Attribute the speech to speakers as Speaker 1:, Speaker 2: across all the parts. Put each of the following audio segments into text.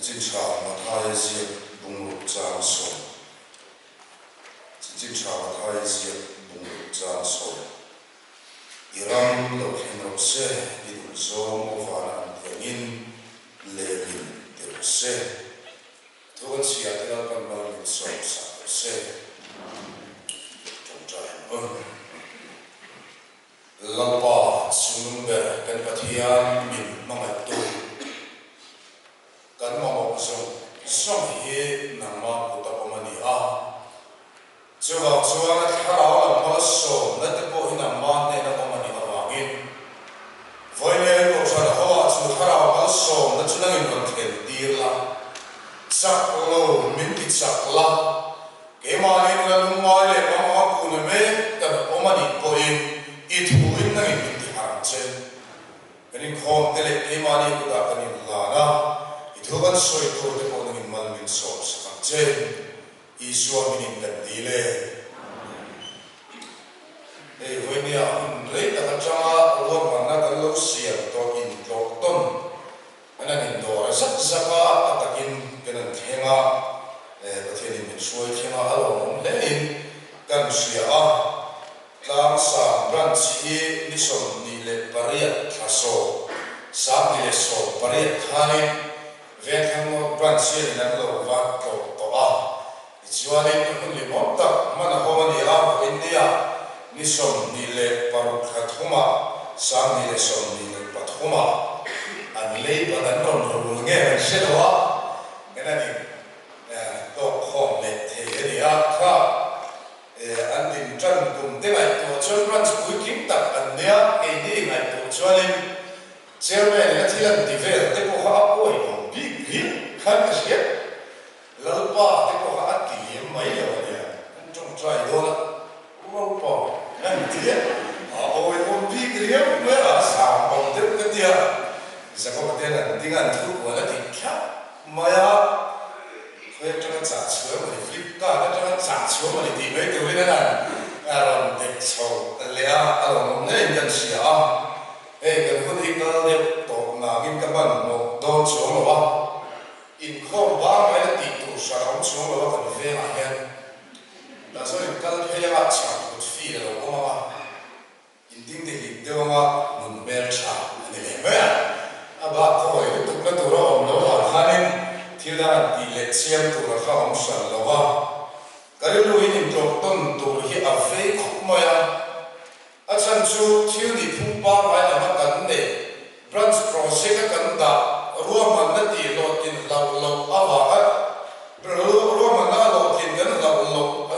Speaker 1: Chính trào mà thay diệt bùng lục trang sổ. Chính trào mà thay diệt bùng lục trang sổ. Iram lo khen rộng xe đi đủ dông ô phá nạn tiếng in lê hình đi rộng xe. Thu gần xìa thì đã cần bao nhiêu sổ sạc rộng xe. Trong trái ơn. Lâm bà xuống bè cần bật hiên mình mong hạch tu. Cần mong mong dông xong hi nang ma của tập ông anh à. Chú vào chú anh khá rõ là mà sổ nét tập bộ hi nang ma nên là ông anh à vangin. Với nên bộ sao là hoa chú khá rõ mà sổ nét chú nang in còn khen đi là. Chắc lâu mình bị chắc là. Cái mà nên là lúc mai lệ mà mà cụ nè mê cần ông anh à bộ in. Ít hùi nang in bị haram trên. Cái nên không thể lệ cái mà nên cụ đã cần in là na. Thu gần soi cô để cô nâng mal min sổ sắc trên Isua min gần đi lệ. Để với nhà lấy ta cái trang luôn mà nó cái lâu xiên to in to ton. Anh em đồ rất zaka ta in cái này khéng à. Có thể mình xuôi khéng à alo mong lên cần xia à. Làm sao branch hi ni som ni lệ pariat thaso. Sam ni lệ so pariat thani. Về thằng một branch hier là lâu vắt to à, cho nên những người mốt tập mà nó hôm nay à India, ni som ni lệ parukathuma, sang ni lệ som ni lệ pathuma, anh lấy và đánh non rồi nghe mình sẽ đó, cái này to không lệ thế thì à ha, anh định chân cùng thế này to chân branch cuối kim tập anh nhớ cái gì này to cho nên, cho nên là chỉ là đi về để có học ôi khăn cái gì lâu ba thì có hạt kỳ mấy giờ vậy trong trái đó là lâu ba anh tiếc ôi ôm bí cái gì mới là sao còn tiếp cái gì giờ có cái là tiếng Anh thứ của nó thì khác mà phải cho nó trả chữa mà thì flip cả nó cho nó trả chữa mà thì mấy thứ này là rồi để sầu lẽ rồi nên nhận sự cái vấn đề đó là tổ nào kim các bạn một đôi số mà ba in không ba mấy là tỷ tụ sao ông số mà ba cần về mà hen là số in cái hay là chạm một phi là đâu có mà in tiếng thì đều mà muốn bẻ chạm này là mấy à ba thôi tụ cái tụ đó ông đâu mà hắn nên thì là tỷ lệ xem tụ là không ông sợ đâu à cái lúc in trong tuần tụ hi ở phía không mà à chân chú thiếu đi phun ba mấy là mà cần để branch project cái cần đã ruộng mà nó chỉ lột tiền lâu lâu à vợ ruộng mà nó lột tiền cái lâu lâu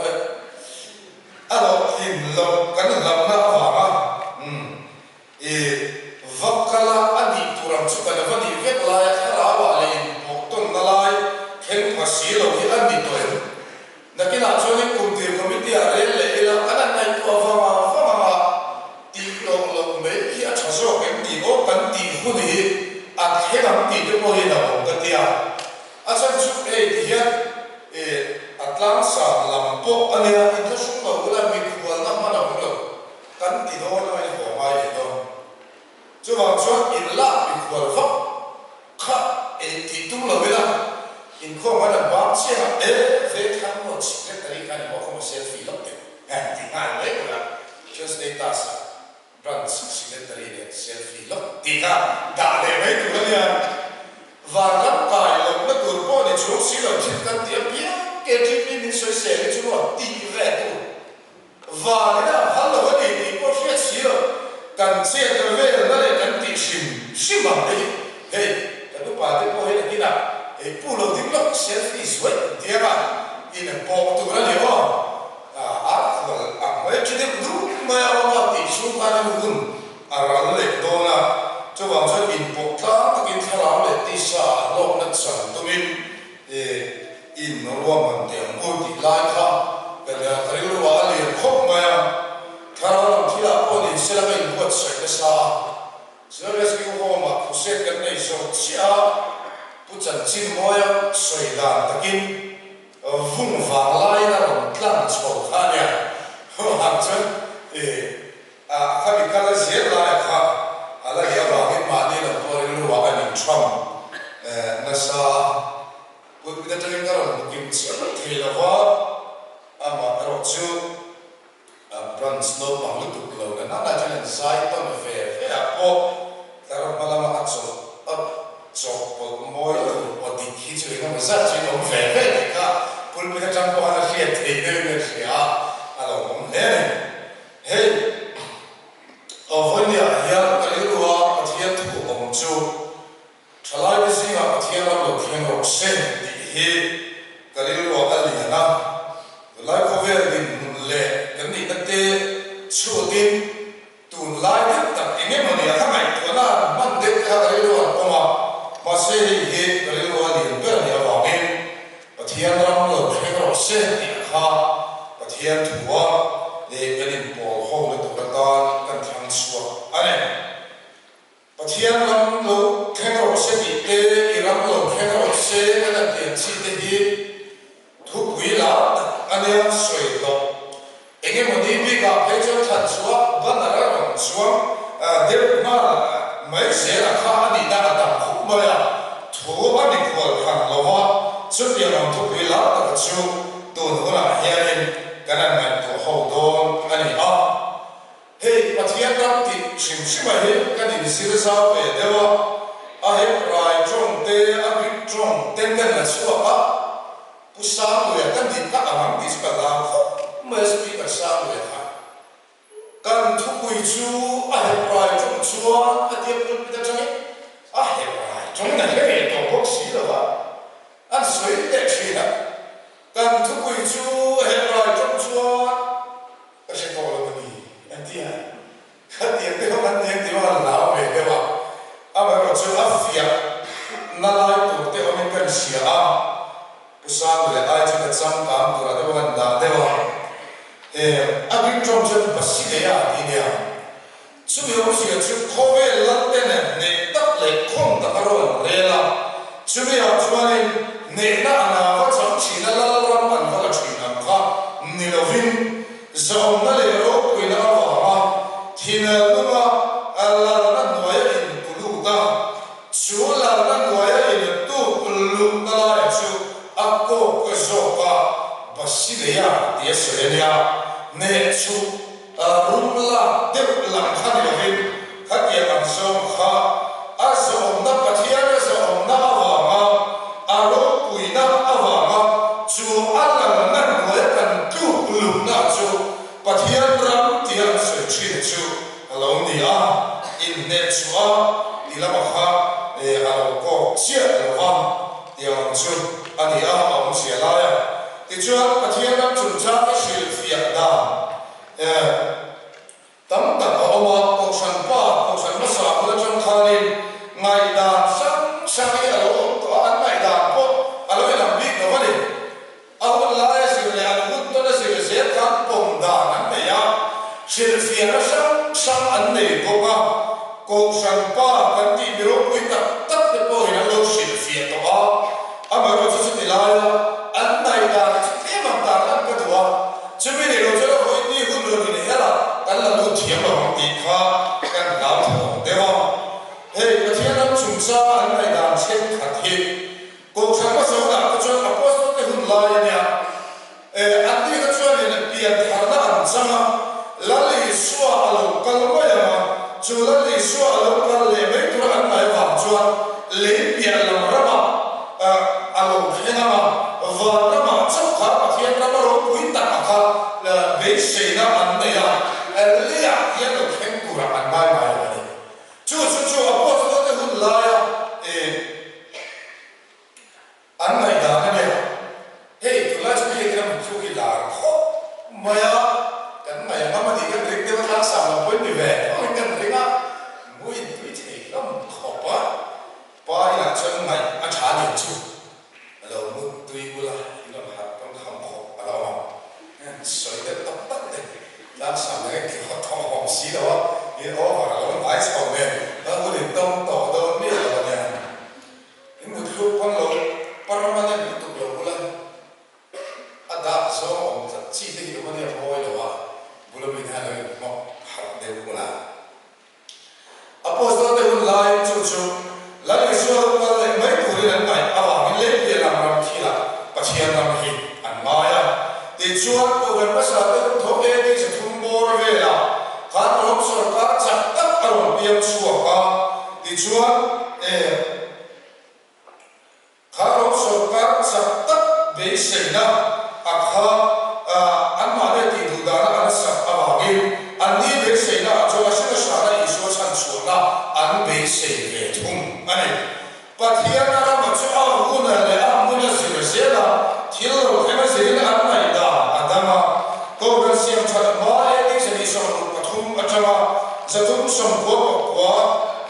Speaker 1: lột tiền lâu cái lâu nó vợ vợ cái là anh đi turam chút cái vấn đề việc lại cái là vợ liền một tuần nó lại khen mà xí lâu thì anh đi tuổi là cái nào cho nên cùng tiền của mình thì ở đây là anh này của vợ mà đi lâu lâu mấy khi ở chỗ số cái gì có cần tiền hôn gì anh thấy làm gì được bao nhiêu đâu cái gì à anh chụp cái thì hiện Atlanta làm bộ anh ấy anh thấy chúng tôi là mình vừa làm mà đâu được cái gì đó là mình bỏ ngoài gì đó chứ vào chỗ in là mình vừa vấp khá thì tung là vậy là in không phải là bán xe về thằng một chiếc cái này mà không selfie lắm thì ngay đấy là just status branch secretary để selfie lắm thì đã để mấy tụi nó nha và lắm tài lắm nó tụi cô để chúng xí lắm trên căn tiệm biết cái chuyện mình xoay xẻ để chúng nó tỉ về tụi và cái nào hắn là vấn đề thì có chuyện xí lắm cần xe trở về là nó để cần tỉ xìm bằng đấy hey cái lúc bà thấy cô hết là cái nào hey phụ lầu tiếng lắm selfie xoay thì mà đi là bỏ tụi nó liệu không mấy chuyện đấy đúng mà ông tỷ số ta đang dùng rồi lấy đồ là cho vào cho in bộ ta tất nhiên theo làm để tỷ sa lộc đất sản tụi mình in nó luôn bằng tiền mua tỷ lại khác cái này cái lúc đó liền không mà theo làm thì là con đi sẽ là cái buat sợi cái sa giờ cái cái hôm mà phụ sẽ cái này rồi chia phụ chân chín môi sợi đàn tất nhiên vùng vàng lại là một lần sầu khá nhỉ hàng chân khi bị cái gì lại khác là cái bảo cái mà đi là tôi lưu vào cái Trump nasa Put the drink around looking to ama rochu brand snow pang lutuk lo na na jalan sai ton fe po tarom malama atso po moi o di khichu ina masa chi no fe ka pul me ka ko ana khia te ne sia alo mom ne hey avonia ya kalirwa pathian tu om chu thalai singa pathian lo khen ro sen hi kalirwa aliana lai ko ver din le kan ni takte chutin tun lai dak tak enge mani a mai ko na man de ka ri lo ko ma se he ri lo ali per ni a wa nge pathian ram lo khe ro se ni kha pathian thuwa le ganin pol ho le to ta kan thang suwa ane pathian ram lo khe ro se ni te i ram lo khe ro se na te chi te hi thu pui la ane soi lo enge modi bi ka phecho that suwa banara ram suwa de ma mai se ra kha ani da da khu ma ya thu ani ko khan lo wa chu ti ram thu pui la ta chu tu no la hian kanan man ko ho don ani a hey pathian ram ti sim sima he kan ni sir sa pe dewa a he rai chong te a bi chong ten kan la suwa ka pusang lo ya kan din ka amang dis ka la mas pi ka sang lo ya kan thu pui chu a he rai chong chua a ti pul pi ta chang a he rai chong na he to bok si lo wa an soi de chi na kan thu pui chu he rai chong chua a se ko lo ni an ti ai ka ti te ho kan ne ti wa la me de wa a ba ro chu a fia na lai to te ho men kan sia a pusang le ai chu ka chang kam tu ra de wan da de wa agin chom chu pasi de ya ni ya chu yo si chu kho ve la te ne tak le khom ta ro le la chu ya chu ani ne na na wa chang chi la la ram an wa chi na kha ni lo vin zom na le ro ku na wa ma thi na ma ala na no ya in pulu da chu la na no ya in tu pulu da la chu ako ko so ka basileya dia soya ne chu rumla de la khani hin khatia am so kha azo na pathia na so na wa ma aro puina awa ma chu ala na no ya kan tu lu na chu pathia ram tia so chi chu alo ni a in ne chu a ilama kha alo ko chia lo wa dia chu ani a om sia la ya ti chuan pathian ram chun cha ka shil fia da tam tak a oma ko san pa ko san ma sa ko chang khalin ngai da sang sang ya lo to an ngai da po alo lam bi no vale a ho la ya sil le an gut to na sil se kam pom da nan me ya shil fia na sang sang an nei ko ka ko san pa kan ti mi ro pui tak tak te po ina lo shil fia to a ama ro chu ti la ya an nai da te ma da lan ka to a chu mi ni lo chu ho ni hu lo ni he la kan la lu thiam lo ti kha kan la tho de wa hey pathian ram chung cha an nai da chen kha thi ko sang ma so da ko chu apostol te hun la ya nya an ti ka chu ni na pi an thar na an changa la li suwa alo kal ma ya ma chu la li suwa alo kal le me tu an nai wa chuan le pi lam ra ma alo khena ma va na ma chau kha pathian ram ro pui ta kha la be se na an ne ya le ya ya lo khen ku ra an mai mai ni chu apostol te hun la ya an nai da ne hey tu la chu ye gram chu ki la kho ma ya kan mai ma ma ni kan rik te ma sa ma poi ni ve o kan ri na mui tu che lam kho pa ya chen mai a cha ni chu alo mu tui bula ilo ha tam kham kho alo ma soi de tak tak de la sa ne ki ho thong hom si lo ni o ha lo mai sa me ta mu ni tom to do mi lo ne ni mu thu pon lo permanent tu lo bula ada so om ta chi de ki mo ne hoi lo wa bula mi ha lo mo ha de bula apostol de lai chu la le so ka le mai tu ri nan mai awa mi le lam ram thi sei na akha an ma le ti du da na an sa awangin an ni be sei na cho la sina sa na iso chan chu na an be sei ve thum ani pathian na ma chu a hu na le a mu na si se na thil ro ke ma se na an mai da adama ko ga siam chat ma e ni se ni so pathum atama zatum som ko ko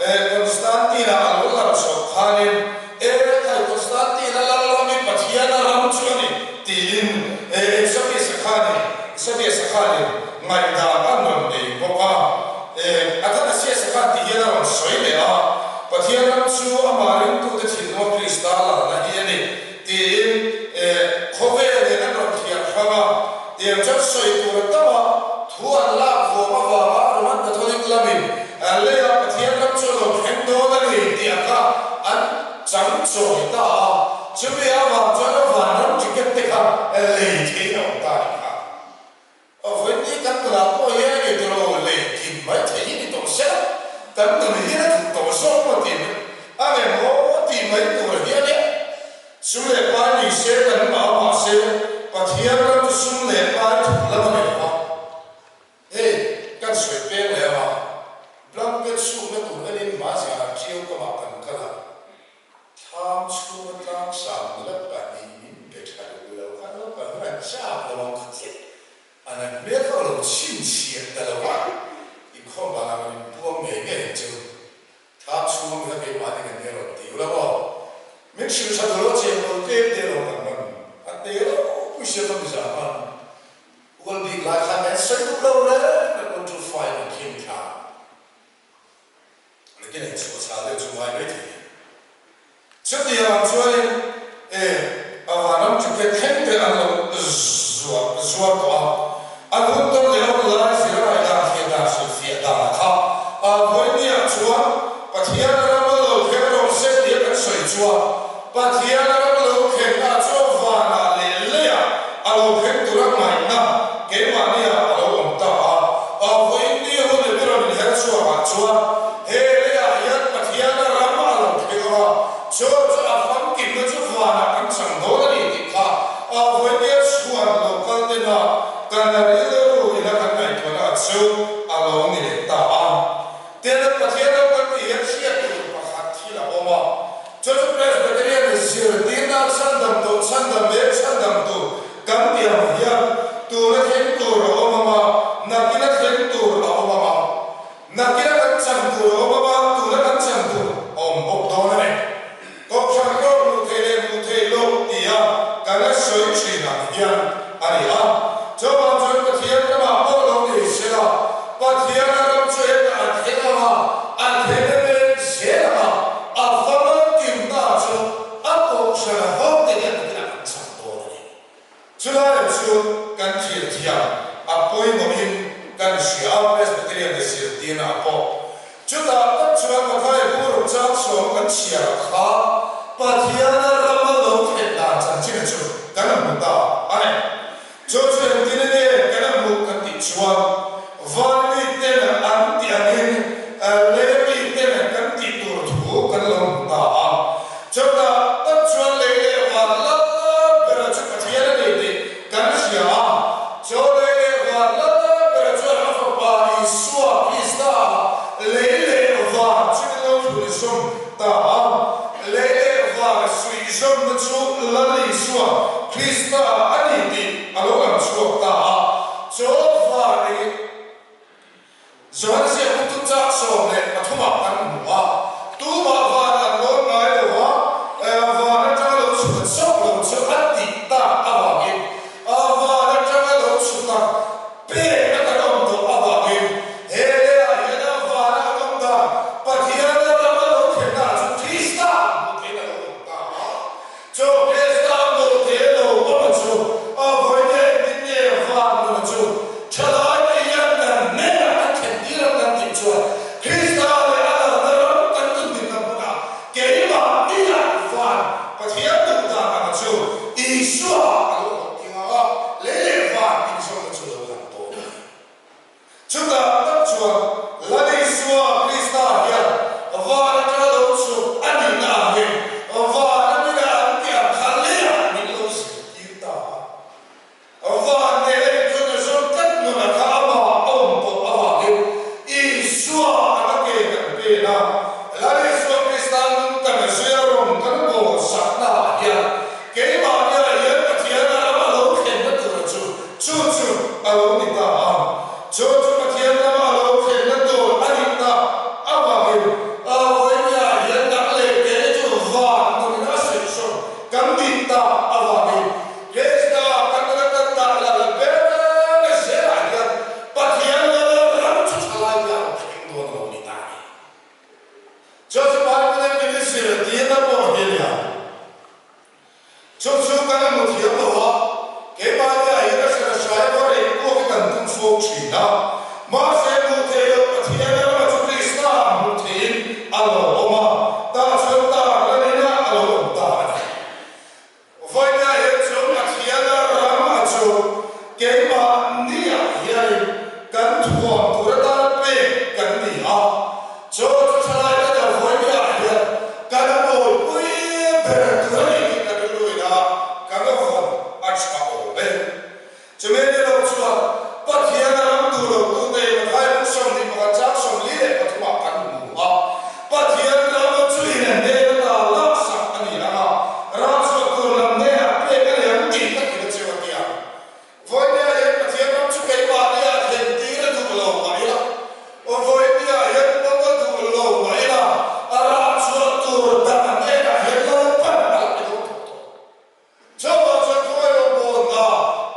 Speaker 1: Konstantina al-Ullah so khanin kai Konstantina lalami pathian na ram chuni tin sabi sakhani ngai da anon de boka atana sia sakhati yana wan soile a pathian ram chu amarin tu de thino kristala na hiani tin khove de na ron thia khawa tin chak soi tu tawa thu alla vo ma wa man da tholik lamin alle ya pathian ram chu lo khem do na ni ti aka an chang choi ta chumi a wa chana wa ram tiket te kha le thi no ta kha when ni kan la ko ye ni tro le kin mai thei ni to se tan no ni na to so mo ti a me mo ti mai to ye ne sum le pa ni se tan ma ma se pathian ram sum le pa la ma ne pa hey kan swe pe le ma blanket su me tu ne ma sa chiu ko ma kan kala tham chu tam sa la pa ni be tha lo ka lo pa na sa lo ka se ana me ko lo chin chi da lo wa I ko ba na ni bu me ge ju tham chu me be ma ni ne ro ti lo ba me chu sa lo che ko te te lo ka ma a te lo ku se ko sa ma will be like an answer to le going to find a king ka again it's what's how to my ready so the actually avanam to get him the zwa to another level life here I got here that so fear that ha when the actual but here the level here on set the so zwa but here the level here that so vana le lea alo here to mai na ke mani alo onta when the whole level here so achwa he lea yat but here the ram alo kewa so afam ki no so vana kan sang do ni ti kha when the suan local de na kanarilo ila kan nai thona so alo ni le ta te na pathian kan ni yak sia tu pakhat thila oma cho presbyterian sir dina sandam to kam dia ya tu na hen tu ro oma na kina hen tu ro oma na kina kan sang tu ro oma tu na kan sang tu bok do na ne ko chang ko mu the lo dia kana soi chi na ya ari a cho ba cho pathian ka ma bo lo ni se la pathian ka cho e ka the ka ma a the ne se la a fa ma kim na cho a ko sha ho de ya ka kan sang do ne cho la cho kan chi tia a poi mo hin kan shi a presbyterian de se tina po cho da ta cho ma thai bu ro cha so kan chi a kha pathian ra ma lo the da chan chi cho kan mu ta ane cho tin ne kan mu kan ti chwa van mi ten an ti anin le mi ten kan ti tu thu kan lo ta cho da ta chwa le wa la per cho pathian ne de kan sia cho le wa la per cho fa pa isua krista le va chi lo tu som ta le va sui som chu la li sua krista ani ti alo am chu ta cho va ni so han sia tu cha so le pathuma kan wa tu ma va na lo ngai lo wa va na cha lo chu so lo chu ati ta awa ge va na cha lo chu ta pe na ka dom to awa ge he le a ye na va na dom ta pathian na lo the na chu krista mo the na lo ta cho krista mo the lo wa chu a voi ne din ne va mo chu chala ne yan na ne na the dir na ti chu krista le a na ro kan tu din na na ke ma ni na va pathian na ta na chu isua lo ti ma le va ti chu chu lo na to chu da ta chu la ni isua krista ya va na cha lo chu ani na he va na ni na ti a kha cho nên là chúa bắt hiện ra làm đủ lâu tu đây mà thay cũng sống đi mà chắc sống lý để bắt mà ăn ngủ bắt hiện ra làm chui này đây là lắc sắc anh đi là ra chúa tu làm này à bây giờ làm gì tất cả chuyện vậy à với này bắt hiện ra chui cái bà này à hiện tí là đủ lâu vậy là với này hiện nó có đủ lâu vậy là ra chúa tu làm này là hiện lâu vậy là cho bao giờ tôi là buồn à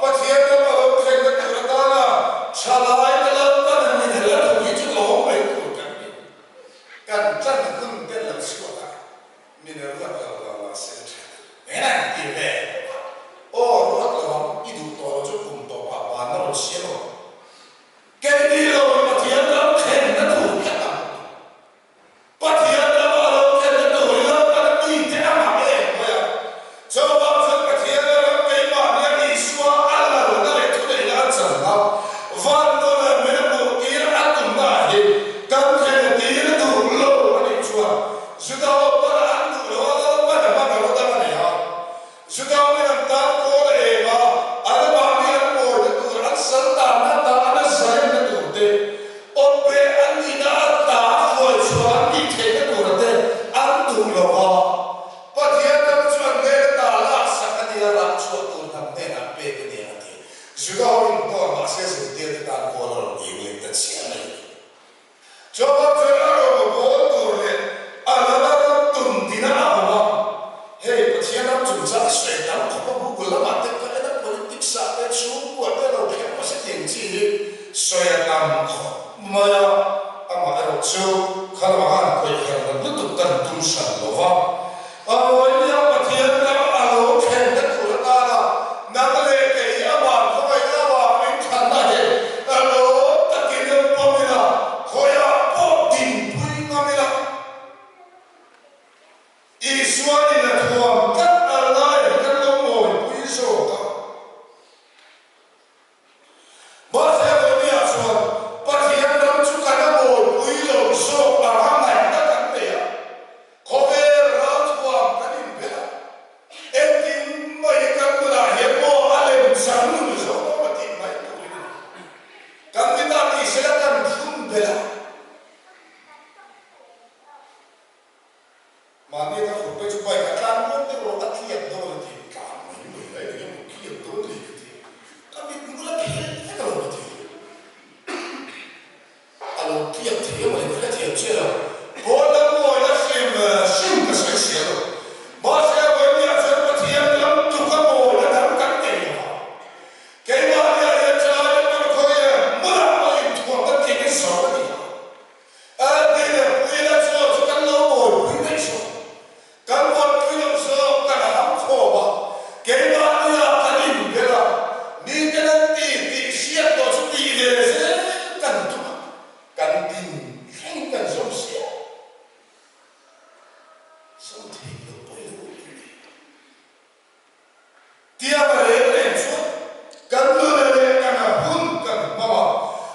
Speaker 1: bắt hiện ra mà ông thấy cái điều đó là trả lại cái lần đó là mình thấy là cái chuyện lỗ mấy của cái chân là không biết làm sao cả mình là sẽ thế này thì về ô rất là ít đủ to cho cùng to và nó xíu cái đi rồi mà hiện ra khen nó đủ cái nào bắt hiện ra mà ông khen nó đủ là nó đi thế nào mà vậy cho bao giờ bắt hiện ra cái mà nhà đi xóa ăn là nó lại thu để ăn chẳng nào văn đó là mình một tí là ăn tụng lại cần thêm một tí là đủ lâu mà đi chùa dù đâu có là ăn đủ lâu đó bắt đầu bắt đầu ta mà này à dù đâu mình làm ta có để mà ăn bao nhiêu ngồi nó đủ ăn sẵn tạm nó ta ăn sẵn nó đủ thế ông bé ăn gì đã ta vừa chùa ăn đi thế nó đủ thế ăn đủ lâu à bắt hiện ra chùa nghe ta là sẵn đi là chùa tu nằm thế là bé cái này là thế dù đâu mình có mà sẽ dùng tiền ta có là nhiều lên tất nhiên này cho bao giờ nó rồi mà bố tu rồi nó tuần thì nó mà hey bắt hiện ra chúng ta sẽ làm không có bố là mà tất cả nó politics xã hội số của nó là cái mà sẽ tiền gì sẽ làm mà mà ở chỗ khá là hàng quay hàng là rất là cần tung sản lo vào với nhau bắt hiện ra alo khen đất của ta là nâng lên cái bạn không phải là bạn mình thằng này alo tất nhiên là bao nhiêu là khối à bộ tình vui ngon là Israel là thuồng cắt ở lại cắt lông ngồi quý số đó bắt sẽ với nhà xuân bắt hiện ra chúng ta đã ngồi quý lồng số là hàng ngày đã cắn tỉa có về ra thuồng cái điểm biết em tìm mấy cái là hiện bộ lên sáng luôn rồi đó mà tìm mấy cái người ta thì sẽ cần không biết mà nên là không phải chụp bài cả trang muốn cái đồ ăn thiệt đâu là thì cả mấy người đấy thì một kia tôi thì các bạn cũng là thiệt cái đồ là thiệt alo thiệt thiệt mà cái thiệt chứ đâu bố đã ngồi đã xem cái sợi xiết rồi bố sẽ với nhà dân mà thiệt lắm chụp các ngồi đã thắm cắn tiền cái mà nhà dân chơi nó coi mua là mình thuộc tất cả cái số đó đây là quý là cho các lỗ ngồi quý này số các con quý làm sao cả là hấp khổ mà cái mà là cái gì cái là đi cái đó thì siết đó chút đi để sẽ cần chút cần tin không cần giống siết sống thì được bởi lỗi tia mà lên suốt cần luôn lên cần là hun cần mà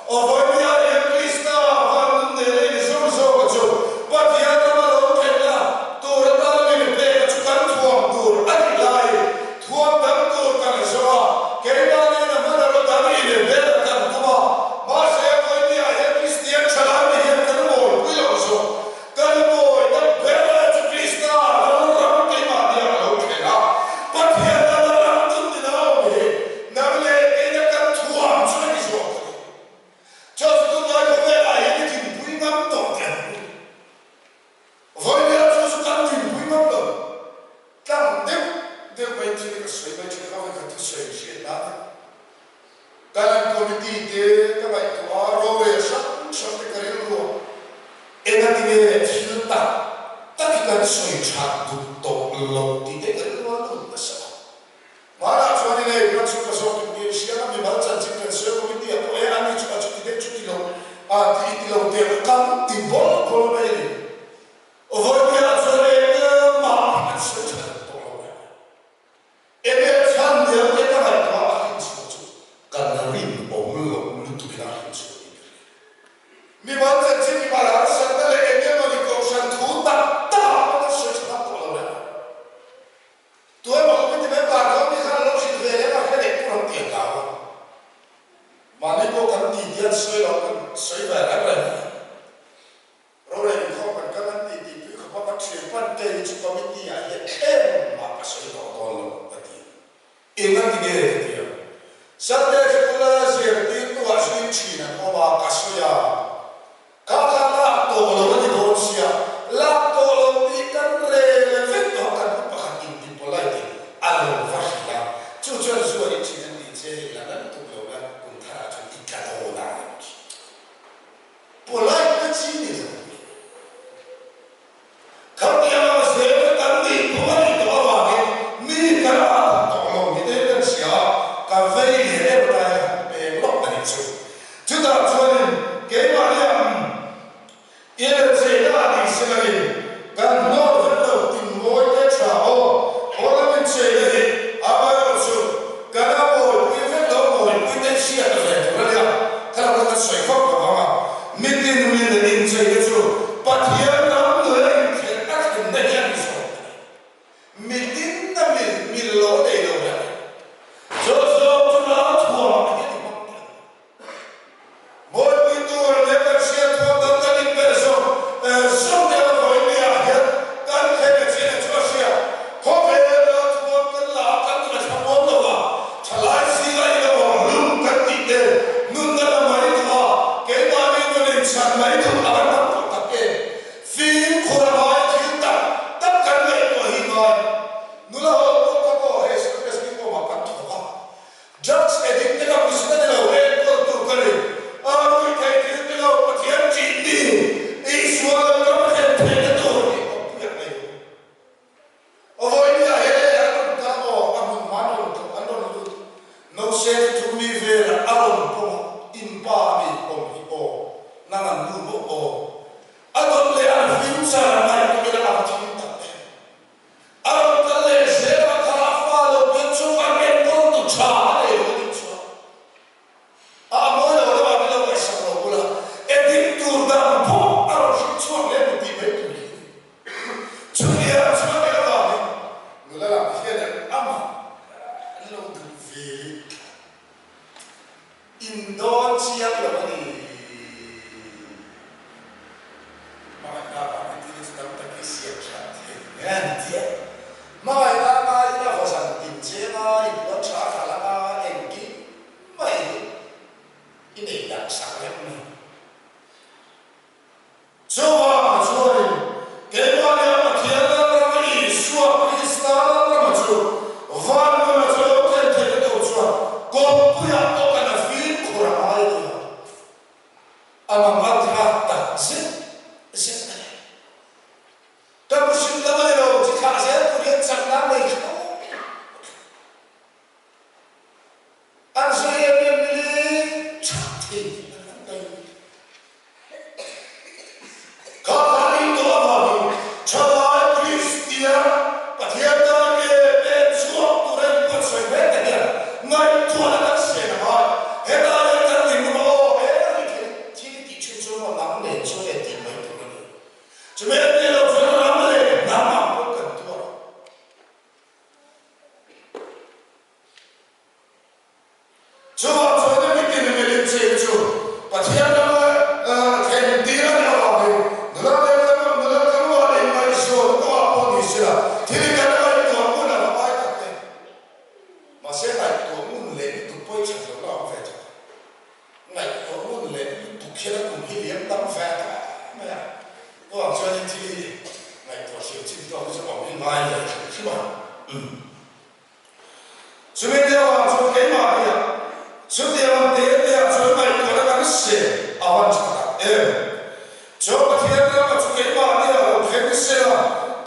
Speaker 1: ở với nhà em Krista và để lên sống sống cho bắt hiện ra mà đâu cái là tôi đã mình về cho cần thuồng tôi ăn lại thuồng đắng tôi cần sao cái đó nên là mà đâu đã đi để về cần mà sẽ với nhà em Christian trả lại hiện cần ngồi quý lòng số cần ngồi đã về cho Krista nó làm cái mà đi đâu cái là bắt hiện ra là làm từng gì đâu nằm lên cái nó cần thuồng cho cái số cho tôi nói có vẻ là những cái quý ngắm tổng tiền với nhà cho cần tiền quý ngắm tổng càng đều phải chỉ cái sợi phải chỉ có cái sợi chuyện đó cái làm committee thì các bạn có rồi sắp cái luôn em đã đi về thiên ta tất cả sợi chặt đục tổ lồng thì cái luôn luôn là sao mà là cho nên này nó chúng ta so với điều gì đó mình bảo rằng chỉ cần sợi committee của em anh chúng ta chỉ để chút đi lồng thì lồng tiền cắm thì bỏ vào đây với nhà cho nên mà sợi chặt tổ lồng em biết chăn điều cái các bạn có hình sự cần là rin ống lồng lúc tụi nó hình sự mình bảo rằng chỉ mà là sợi đó là em biết mà đi cầu sản thú ta nó sợi chặt tổ lồng ina tige dia Sunday school se tin tu asin china ko ma kasuya ka la to lo ni don sia la to lo ni kan re le to kan pa kan in polite alo vasia chu chu so ni china ni che la na to lo ga kun tha chu ti ka to na polite ka chi ni ka ya ma se kan ni to ni to wa ke mi ka to lo ni de kan sia ka ve ni e ba pe lo ka ni chu chu da chu ni ke ma ya ye che da ni se na ni kan no ve lo tin mo ye cha o la min che ni a ba yo chu ka na mo pi ve lo mo pi de sia ka ve to la ka la ka sai fa ka ma mi tin mi de ni che ye chu pa ti ya na mo le che ta ke na ya ni so mi tin na mi lo de lo ya so tu na tu ma ni ni mo mo pi tu le ka sia tu da ta ni pe so so de lo ni ya ya kan ke ke che na chu sia ho ve lo tu ka la ka tu na sa mo lo wa cha lai si ga ni lo lu ka ti de nun na la mai tha ke ma ni no ni chan mai tu a ba na tu ta ke fi ko ra mai ki ta ta kan le ko hi ma nu la ho ko ko he se ke se ko ma ka tu ka just edit te ka pis na lo re ko tu ka le a ru ke ke te lo pa ti an chi ni e su la ka ma ke te ke to ni ko pu ya mai o voi ni a he ya ko ta mo a mu ma no ko an no no se tu mi ve a ro po in pa mi ko mi o na na nu mo o a do le a fi sa na mai ko le a chi ta a ro ta le se ra ka fa lo pe chu a ke ko tu cha le lo ni chu a mo lo le ba le ba sa lo bula e di tu da po a ro chi chu le ni ti be tu chu ya chu le ba ni lo la fi le ama lo tu vi Indonesia lo ni maka ini sedang terkisiap saat ini maka ina hosan tinjena ibu cakap lama engki mai ini yang sangat ni coba sorry kemana makiana lagi suap istana lama tu van lama tu kan kita tu suap kau punya orang film kurang aja amang mata tak zin tapi sudah boleh jika saya punya cerita baik saya memilih cantik kalau itu apa coba Kristian patiada ke suap turun bersuara dia ngai tuan anak saya heda heda timur jadi cucu orang lain cuci timur itu cuma dia lo orang lain nama bukan tuan coba coba bikin memilih cucu patiada kendiran orang lain nela kamu ada yang masih tu apa ni sila jadi kalau itu aku nak apa itu masih ada tu mun le tu poi cakap lah apa itu ngai tu mun le tu kira tu hilang tam fata mana我说你这里来多少钱？到是往里买的，是吧？所以的话，就给嘛的呀，所以的话，对的呀，所以买过来那个鞋，啊，我知道，就把天的话，就给嘛的呀，我看个鞋啦，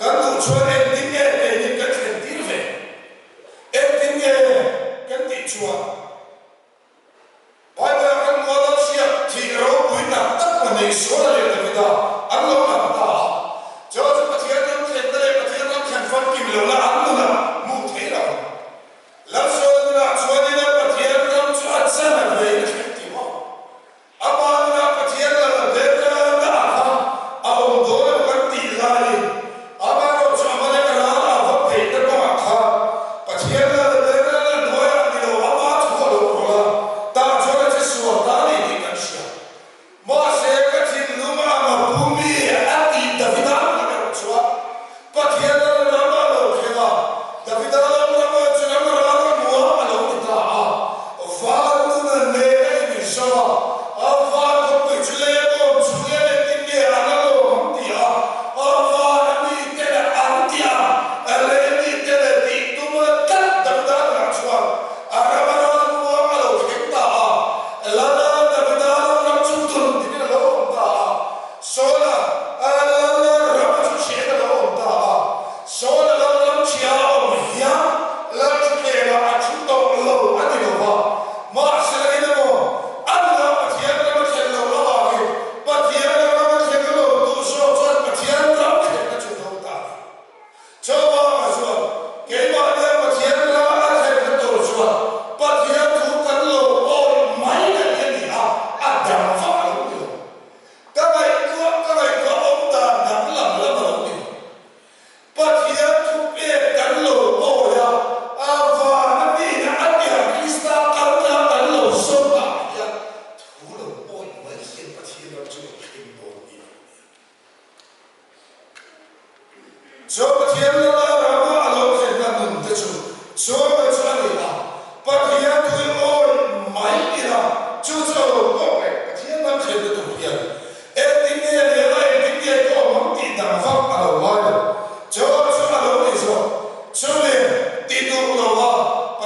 Speaker 1: 刚弄出来，今年你跟肯定费，今年跟地主啊，外边跟我到鞋，提个肉贵呐，当我没说了的那个。安老难打，就是把天都看得来，把天都看翻给了那安老了，没天了。那说的那说的那把天都抓真了，为了天地嘛。阿爸那把天了，别个那他，啊我们多了个地来，阿爸我专门来。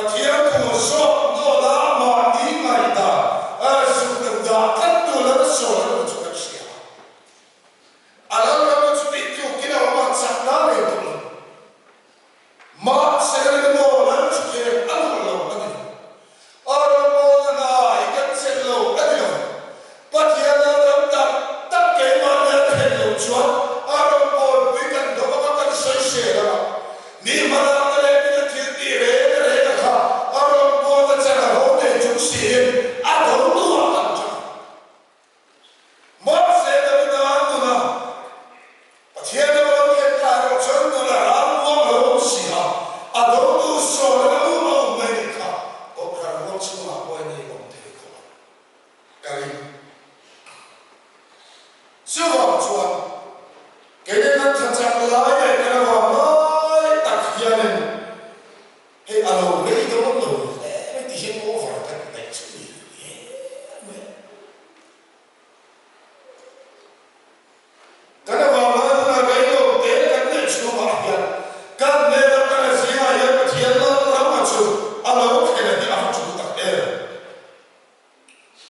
Speaker 1: pathian thu so no la ma ni ngai da su da kan tu la so la chu ka sia ala la chu ti chu kina ma sak na le tu ma se le no la chu ke al lo ani ara mo na I kan se lo ani lo pathian la ta ta ke ma na the lo chu ara mo vi kan do ma kan sai se la ni ma na le ni ti ti re re ka ara mo na cha na ho ne chu si a do tu a kan cha ma se da na na pathian la ke ka ro chen na la ra mo lo si ha a do tu so la mo mo me ka ko ka ro chu ma ko ni ko te ko ka ri Sư vọng chuan, cái này nó thật chặt là ai vậy cái nào